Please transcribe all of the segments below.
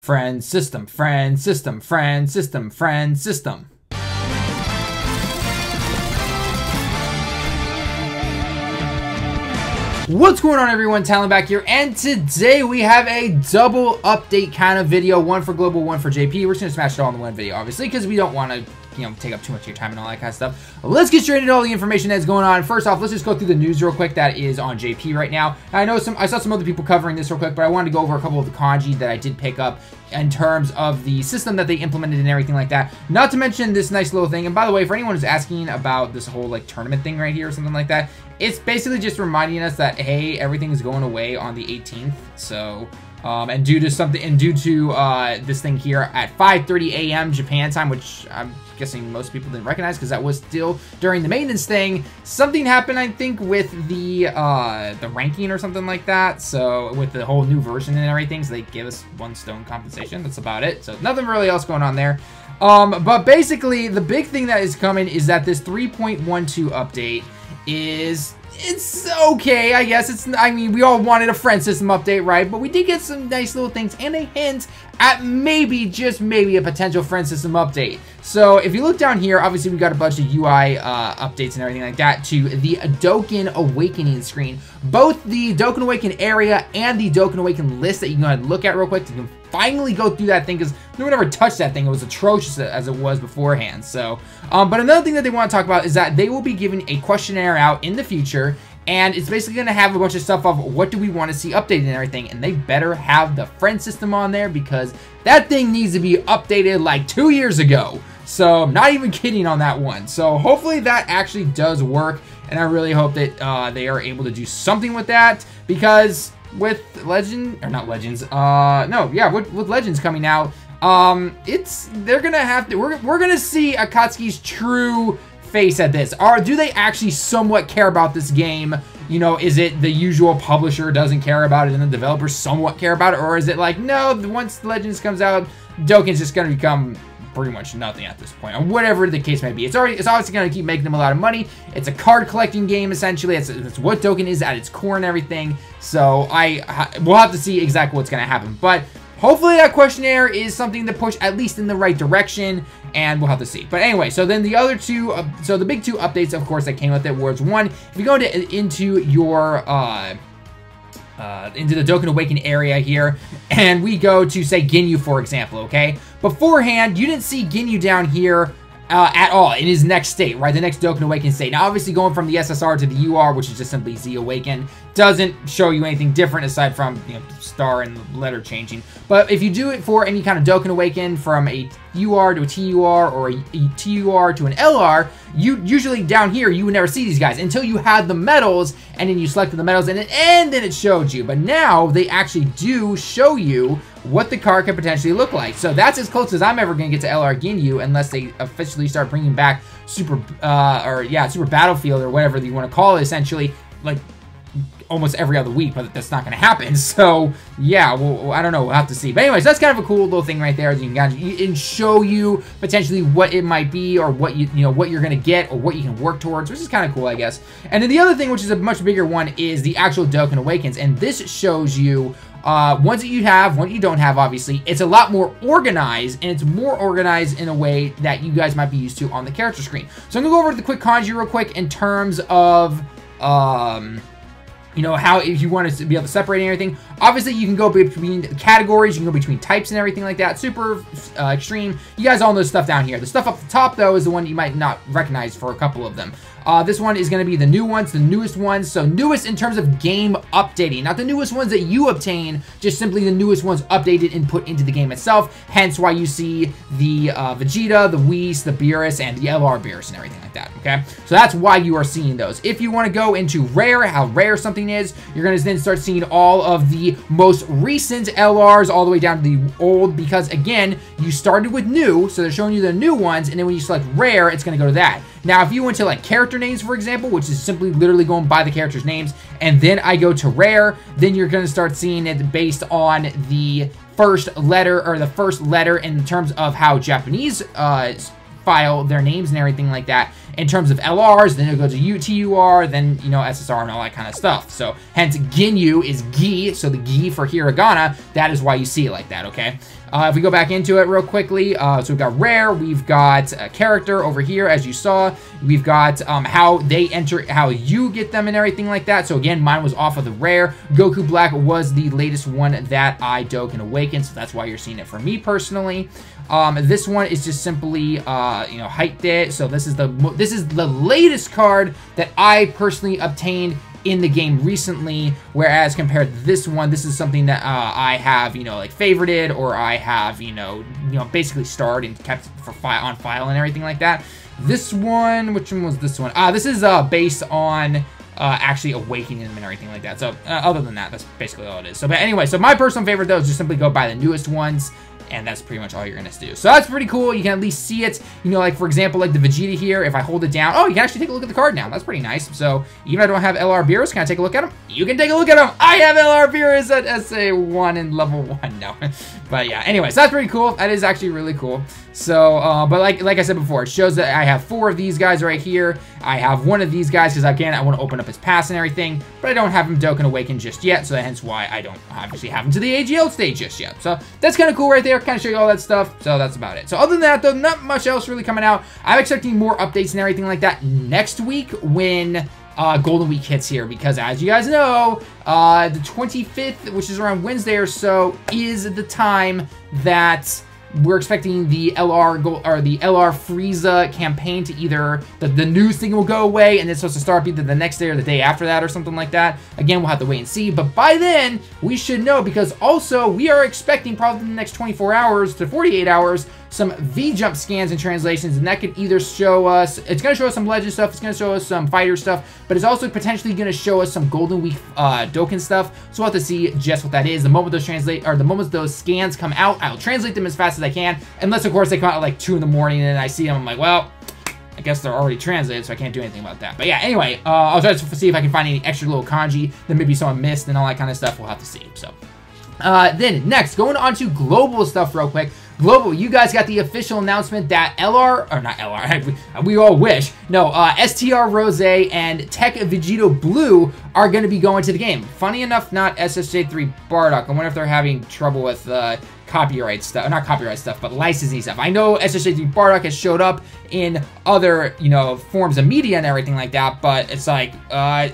Friend system, friend system, friend system, friend system. What's going on, everyone? TallenV back here, and today we have a double update kind of video, one for global, one for JP. We're just gonna smash it all in one video, obviously, because we don't want to, take up too much of your time and all that kind of stuff. Let's get straight into all the information that's going on. First off, let's just go through the news real quick that is on JP right now. I know I saw some other people covering this real quick, but I wanted to go over a couple of the kanji that I did pick up in terms of the system that they implemented and everything like that. Not to mention this nice little thing. And by the way, for anyone who's asking about this whole tournament thing right here or something like that, it's basically just reminding us that, hey, everything is going away on the 18th. So, and due to this thing here at 5:30 a.m. Japan time, which I'm guessing most people didn't recognize because that was still during the maintenance thing, something happened, I think, with the ranking or something like that. So with the whole new version and everything, so they give us 1 stone compensation. That's about it. So nothing really else going on there. But basically, the big thing that is coming is that this 3.12 update it's okay, I guess. I mean, we all wanted a friend system update, right? But we did get some nice little things and a hint at maybe, just maybe, a potential friend system update. So if you look down here, obviously we got a bunch of UI updates and everything like that to the Dokkan Awakening screen. Both the Dokkan Awaken area and the Dokkan Awaken list that you can go ahead and look at real quick. You can finally go through that thing because no one ever touched that thing. It was atrocious as it was beforehand. So, but another thing that they want to talk about is that they will be giving a questionnaire out in the future, and it's basically going to have a bunch of stuff of what do we want to see updated and everything, and they better have the friend system on there because that thing needs to be updated like 2 years ago. So I'm not even kidding on that one. So hopefully that actually does work, and I really hope that they are able to do something with that, because with with Legends coming out, they're gonna have to, we're gonna see Akatsuki's true face at this. Or do they actually somewhat care about this game? Is it the usual publisher doesn't care about it and the developers somewhat care about it, or is it like, no, once Legends comes out, Dokkan's just gonna become pretty much nothing at this point, or whatever the case may be. It's obviously going to keep making them a lot of money. It's a card collecting game, essentially. It's what Dokkan is at its core and everything. So we'll have to see exactly what's going to happen. But hopefully that questionnaire is something to push at least in the right direction, and we'll have to see. But anyway, so then the other two, so the big two updates, of course, that came with it was, one, if you go into your into the Dokkan Awaken area here, and we go to, say, Ginyu, for example, okay? Beforehand, you didn't see Ginyu down here at all in his next state, right? The next Dokkan Awaken state. Now, obviously, going from the SSR to the UR, which is just simply Z Awaken, doesn't show you anything different aside from, star and letter changing. But if you do it for any kind of Dokkan Awaken from a UR to a TUR or a TUR to an LR, usually down here you would never see these guys until you had the medals, and then you selected the medals and then it showed you. But now they actually do show you what the card could potentially look like. So that's as close as I'm ever going to get to LR Ginyu, unless they officially start bringing back Super Battlefield or whatever you want to call it, essentially, like almost every other week, but that's not going to happen. So yeah, well, I don't know, we'll have to see. But anyways, that's kind of a cool little thing right there. You can show you potentially what it might be, or what what you're going to get, or what you can work towards, which is kind of cool, I guess. And then the other thing, which is a much bigger one, is the actual Dokkan Awakens, and this shows you ones that you have, one that you don't have. Obviously, it's a lot more organized, and it's more organized in a way that you guys might be used to on the character screen. So I'm gonna go over the quick kanji real quick in terms of how, if you want to be able to separate anything. Obviously, you can go between categories, you can go between types and everything like that. Super, extreme. You guys all know stuff down here. The stuff up the top, though, is the one you might not recognize for a couple of them. This one is going to be the new ones, the newest ones. So newest in terms of game updating. Not the newest ones that you obtain, just simply the newest ones updated and put into the game itself. Hence why you see the Vegettto, the Whis, the Beerus, and the LR Beerus and everything like that, okay? So that's why you are seeing those. If you want to go into rare, how rare something is, you're going to then start seeing all of the most recent LRs all the way down to the old, because again, you started with new, so they're showing you the new ones, and then when you select rare, it's going to go to that. Now, if you went to like character names, for example, which is simply literally going by the character's names, and then I go to rare, then you're going to start seeing it based on the first letter, or the first letter in terms of how Japanese file their names and everything like that. in terms of LRs, then it'll go to TUR, then, you know, SSR and all that kind of stuff. So hence Ginyu is Gi, so the Gi for hiragana, that is why you see it like that, okay? If we go back into it real quickly, so we've got rare, we've got a character over here, as you saw. We've got how they enter, how you get them and everything like that. So again, mine was off of the rare. Goku Black was the latest one that I Dokkan Awakened, so that's why you're seeing it for me personally. This one is just simply, you know, hyped it. So this is the latest card that I personally obtained in the game recently, whereas compared to this one, this is something that I have, you know, like favorited, or I have, you know, basically starred and kept for on file and everything like that. This one, which one was this one? This is based on actually awakening them and everything like that. So other than that, that's basically all it is. So, but anyway, so my personal favorite though is just simply go buy the newest ones. And that's pretty much all you're gonna do. So that's pretty cool. You can at least see it. You know, like for example, like the Vegeta here, if I hold it down, oh, you can actually take a look at the card now. That's pretty nice. So even if I don't have LR Beerus, can I take a look at him? You can take a look at him. I have LR Beerus at SA1 and level 1. No. But yeah, anyway, so that's pretty cool. That is actually really cool. So, but like I said before, it shows that I have 4 of these guys right here. I have 1 of these guys because, again, I want to open up his pass and everything, but I don't have him Dokkan Awakened just yet, so hence why I don't obviously have him to the AGL stage just yet. So that's kind of cool right there, kind of show you all that stuff, so that's about it. So other than that, though, not much else really coming out. I'm expecting more updates and everything like that next week when Golden Week hits here, because as you guys know, the 25th, which is around Wednesday or so, is the time that we're expecting the LR Frieza campaign to either the news thing will go away and it's supposed to start either the next day or the day after that or something like that. Again, we'll have to wait and see, but by then we should know, because also we are expecting probably in the next 24 hours to 48 hours some V-Jump scans and translations, and that could either show us, it's going to show us some Legend stuff, it's going to show us some Fighter stuff, but it's also potentially going to show us some Golden Week Dokkan stuff, so we'll have to see just what that is. The moment those scans come out, I'll translate them as fast as I can, unless of course they come out at like 2 in the morning and I see them, I'm like, well, I guess they're already translated, so I can't do anything about that. But yeah, anyway, I'll try to see if I can find any extra little kanji that maybe someone missed and all that kind of stuff. We'll have to see. So then next, going on to global stuff real quick. Global, you guys got the official announcement that we all wish. No, STR Rose and Tech Vegetto Blue are going to be going to the game. Funny enough, not SSJ3 Bartok. I wonder if they're having trouble with copyright stuff, not copyright stuff, but licensing stuff. I know SSJ3 Bartok has showed up in other, you know, forms of media and everything like that, but it's like,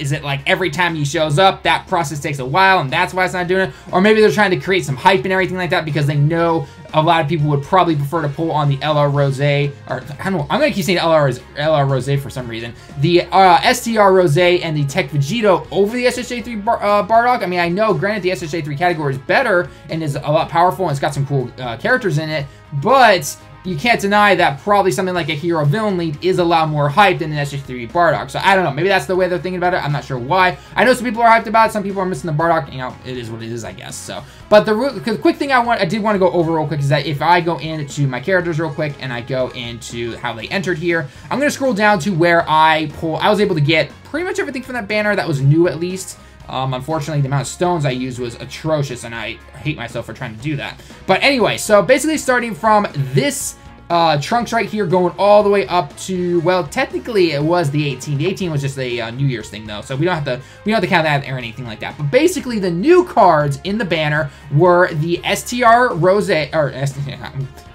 is it like every time he shows up, that process takes a while and that's why it's not doing it? Or maybe they're trying to create some hype and everything like that because they know a lot of people would probably prefer to pull on the LR Rose, or I don't know, I'm going to keep saying LR Rose for some reason. The STR Rose and the Tech Vegetto over the SSJ3 Bartok. I mean, I know, granted, the SSJ3 category is better and is a lot powerful and it's got some cool characters in it, but you can't deny that probably something like a hero villain lead is a lot more hyped than an SH3 Bartok. So I don't know, maybe that's the way they're thinking about it. I'm not sure why. I know some people are hyped about it, some people are missing the Bartok. You know, it is what it is, I guess. So, but the quick thing I did want to go over real quick is that if I go into my characters real quick and I go into how they entered here, I'm going to scroll down to where I was able to get pretty much everything from that banner that was new at least. Unfortunately, the amount of stones I used was atrocious, and I hate myself for trying to do that. But anyway, so basically starting from this Trunks right here going all the way up to, well, technically it was the 18. The 18 was just a New Year's thing though, so we don't have to count that or anything like that. But basically the new cards in the banner were the STR Rose, or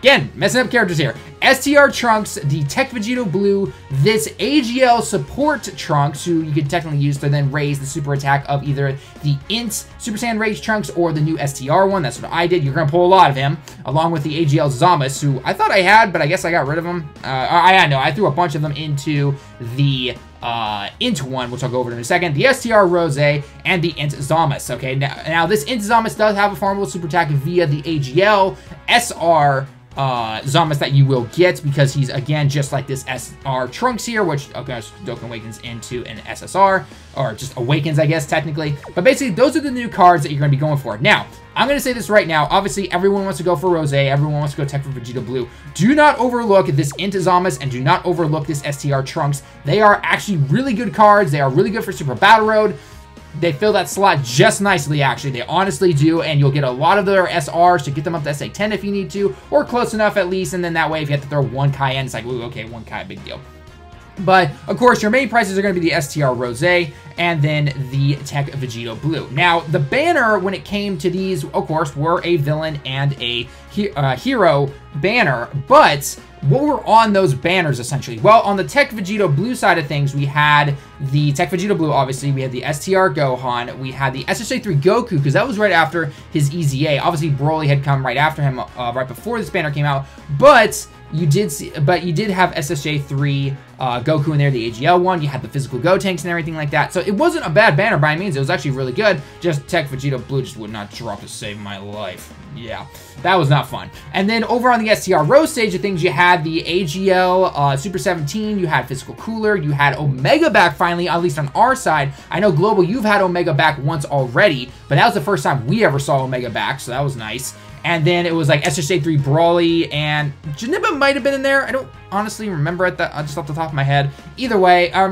again, messing up characters here. STR Trunks, the Tech Vegetto Blue, this AGL support Trunks, who you could technically use to then raise the super attack of either the INT Super Saiyan Rage Trunks or the new STR one. That's what I did. You're going to pull a lot of him, along with the AGL Zamas, who I thought I had, but I guess I got rid of them. I threw a bunch of them into the INT one, which I'll go over in a second. The STR Rose and the INT Zamas. Okay, now this INT Zamas does have a farmable super attack via the AGL SR Zamas that you will get, because he's again just like this SR Trunks here, which Dokkan awakens into an SSR, or just awakens, I guess, technically. But basically, those are the new cards that you're going to be going for. Now, I'm going to say this right now. Obviously, everyone wants to go for Rose. Everyone wants to go Tech for Vegetto Blue. Do not overlook this INT Zamas, and do not overlook this STR Trunks. They are actually really good cards. They are really good for Super Battle Road. They fill that slot just nicely, actually. They honestly do, and you'll get a lot of their SRs to get them up to SA10 if you need to, or close enough at least, and then that way if you have to throw one Kai in, it's like, ooh, okay, one Kai, big deal. But, of course, your main prices are going to be the STR Rose and then the Tech Vegetto Blue. Now, the banner, when it came to these, of course, were a villain and a hero banner. But what were on those banners, essentially? Well, on the Tech Vegetto Blue side of things, we had the Tech Vegetto Blue, obviously. We had the STR Gohan. We had the SSJ3 Goku, because that was right after his EZA. Obviously, Broly had come right after him, right before this banner came out. But you did have SSJ3 Goku in there, the AGL one. You had the physical Gotenks and everything like that. So it wasn't a bad banner by any means. It was actually really good. Just Tech Vegetto Blue just would not drop to save my life. Yeah, that was not fun. And then over on the STR Rose stage of things, you had the AGL Super 17. You had Physical Cooler. You had Omega back finally, at least on our side. I know Global, you've had Omega back once already, but that was the first time we ever saw Omega back, so that was nice. And then it was like SSJ3 Brawly, and Janemba might have been in there. I don't honestly remember it just off the top of my head. Either way, I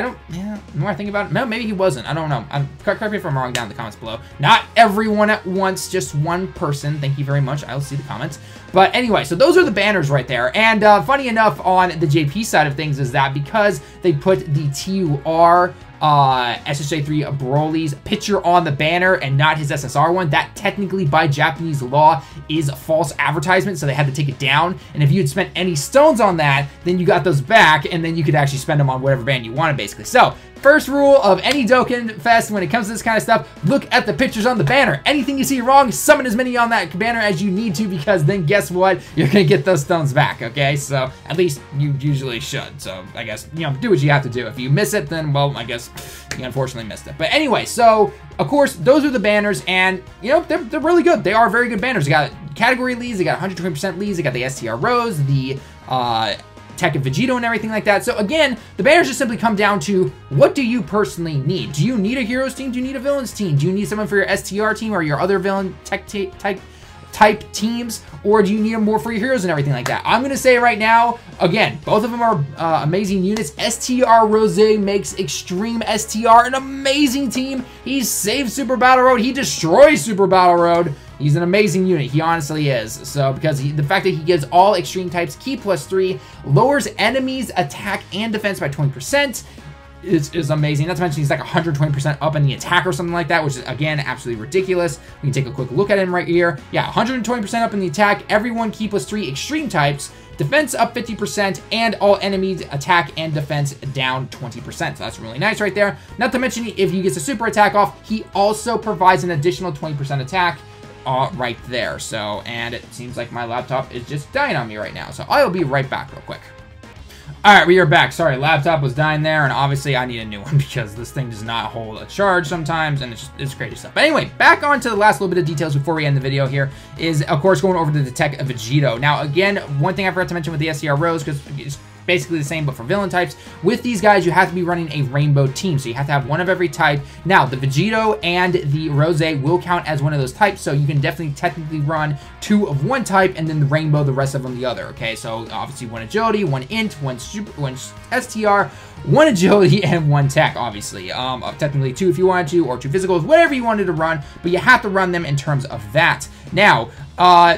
don't, yeah, the more I think about it, no, maybe he wasn't. I don't know. Correct me if I'm wrong down in the comments below. Not everyone at once, just one person. Thank you very much. I'll see the comments. But anyway, so those are the banners right there. And funny enough, on the JP side of things is that because they put the TUR SSJ3 Broly's picture on the banner and not his SSR one, that technically by Japanese law is a false advertisement, so they had to take it down. And if you had spent any stones on that, then you got those back, and then you could actually spend them on whatever band you wanted, basically. So first rule of any Dokkan Fest when it comes to this kind of stuff, look at the pictures on the banner. Anything you see wrong, summon as many on that banner as you need to, because then guess what? You're going to get those stones back, okay? So at least you usually should. So I guess, you know, do what you have to do. If you miss it, then, well, I guess you unfortunately missed it. But anyway, so of course, those are the banners, and, you know, they're really good. They are very good banners. They got category leads, they got 120% leads, they got the STR Rose, the Tech and Vegetto and everything like that. So again, the banners just simply come down to, what do you personally need? Do you need a heroes team? Do you need a villains team? Do you need someone for your STR team or your other villain type teams, or do you need them more for your heroes and everything like that? I'm gonna say right now, again, both of them are amazing units. STR Rose makes Extreme STR an amazing team. He saves Super Battle Road. He destroys Super Battle Road. He's an amazing unit. He honestly is. So, because the fact that he gives all extreme types Ki +3, lowers enemies' attack and defense by 20%, is amazing. Not to mention he's like 120% up in the attack or something like that, which is, again, absolutely ridiculous. We can take a quick look at him right here. Yeah, 120% up in the attack, everyone Ki +3 extreme types, defense up 50%, and all enemies attack and defense down 20%. So that's really nice right there. Not to mention, if he gets a super attack off, he also provides an additional 20% attack right there. So, and it seems like my laptop is just dying on me right now. So I'll be right back real quick. Alright, we are back. Sorry, laptop was dying there, and obviously I need a new one because this thing does not hold a charge sometimes, and it's crazy stuff. But anyway, back on to the last little bit of details before we end the video here is, of course, going over to the Tech Vegetto. Now, again, one thing I forgot to mention with the STR Rose, because it's basically the same but for villain types, with these guys you have to be running a rainbow team, so you have to have one of every type. Now the Vegetto and the Rose will count as one of those types, so you can definitely technically run 2 of one type and then the rainbow the rest of them the other. Okay, so obviously 1 agility, 1 int, 1 STR, 1 agility, and 1 tech, obviously. Technically 2 if you wanted to, or 2 physicals, whatever you wanted to run, but you have to run them in terms of that. Now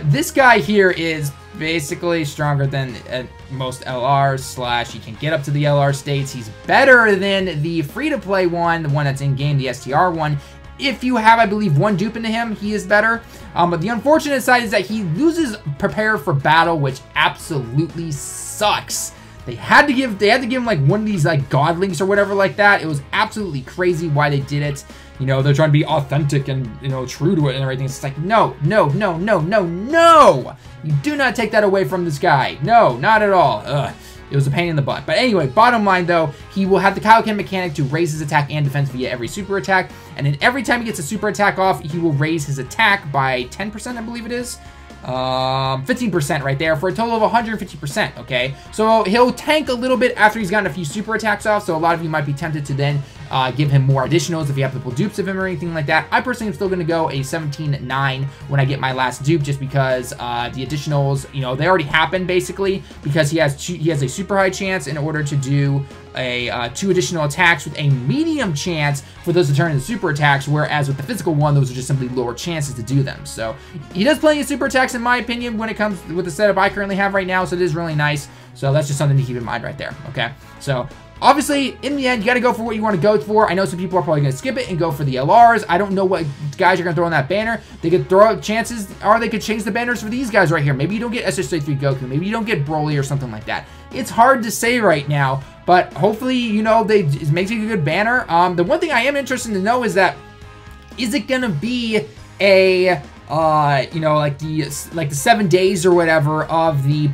this guy here is basically stronger than most LRs, / he can get up to the LR states. He's better than the free-to-play one, the one that's in-game, the STR one. If you have, I believe, 1 dupe into him, he is better. But the unfortunate side is that he loses Prepare for Battle, which absolutely sucks. They had to give him like one of these like godlinks or whatever like that. It was absolutely crazy why they did it. You know, they're trying to be authentic and, you know, true to it and everything. It's like, no, no, no, no, no, no! You do not take that away from this guy. No, not at all. Ugh. It was a pain in the butt. But anyway, bottom line though, he will have the Kaioken mechanic to raise his attack and defense via every super attack. And then every time he gets a super attack off, he will raise his attack by 10%, I believe it is. 15% right there for a total of 150%, okay? So he'll tank a little bit after he's gotten a few super attacks off, so a lot of you might be tempted to then give him more additionals if you have to pull dupes of him or anything like that. I personally am still going to go a 17-9 when I get my last dupe, just because the additionals, you know, they already happened basically, because he has a super high chance in order to do a 2 additional attacks with a medium chance for those to turn into super attacks, whereas with the physical one, those are just simply lower chances to do them. So he does plenty of super attacks in my opinion when it comes with the setup I currently have right now, so it is really nice. So that's just something to keep in mind right there, okay? So obviously, in the end, you got to go for what you want to go for. I know some people are probably going to skip it and go for the LRs. I don't know what guys are going to throw on that banner. They could throw out chances, or they could change the banners for these guys right here. Maybe you don't get SH33 Goku. Maybe you don't get Broly or something like that. It's hard to say right now, but hopefully, you know, it makes it a good banner. The one thing I am interested to know is that, is it going to be a, you know, like the 7 days or whatever of the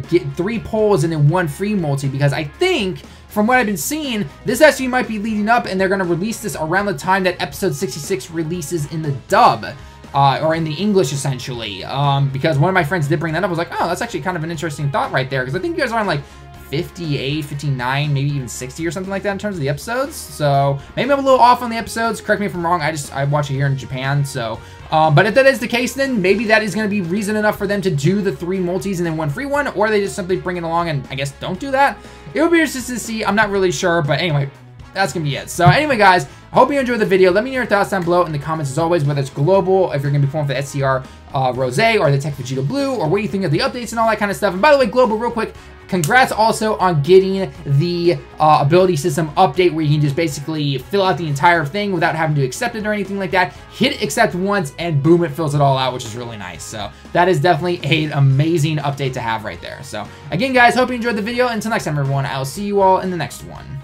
get 3 pulls and then 1 free multi? Because I think, from what I've been seeing, this actually might be leading up, and they're going to release this around the time that episode 66 releases in the dub, or in the English, essentially. Because one of my friends did bring that up. I was like, oh, that's actually kind of an interesting thought right there. Because I think you guys are on like 58, 59, maybe even 60 or something like that in terms of the episodes. So maybe I'm a little off on the episodes. Correct me if I'm wrong. I watch it here in Japan. So, but if that is the case, then maybe that is going to be reason enough for them to do the 3 multis and then 1 free one, or they just simply bring it along and I guess don't do that. It would be interesting to see. I'm not really sure, but anyway, that's going to be it. So anyway, guys, I hope you enjoyed the video. Let me know your thoughts down below in the comments as always, whether it's global, if you're going to be performing for the SCR Rose, or the Tech Vegetto Blue, or what you think of the updates and all that kind of stuff. And by the way, global, real quick, congrats also on getting the ability system update where you can just basically fill out the entire thing without having to accept it or anything like that. Hit accept once and boom, it fills it all out, which is really nice. So that is definitely an amazing update to have right there. So again, guys, hope you enjoyed the video. Until next time, everyone, I'll see you all in the next one.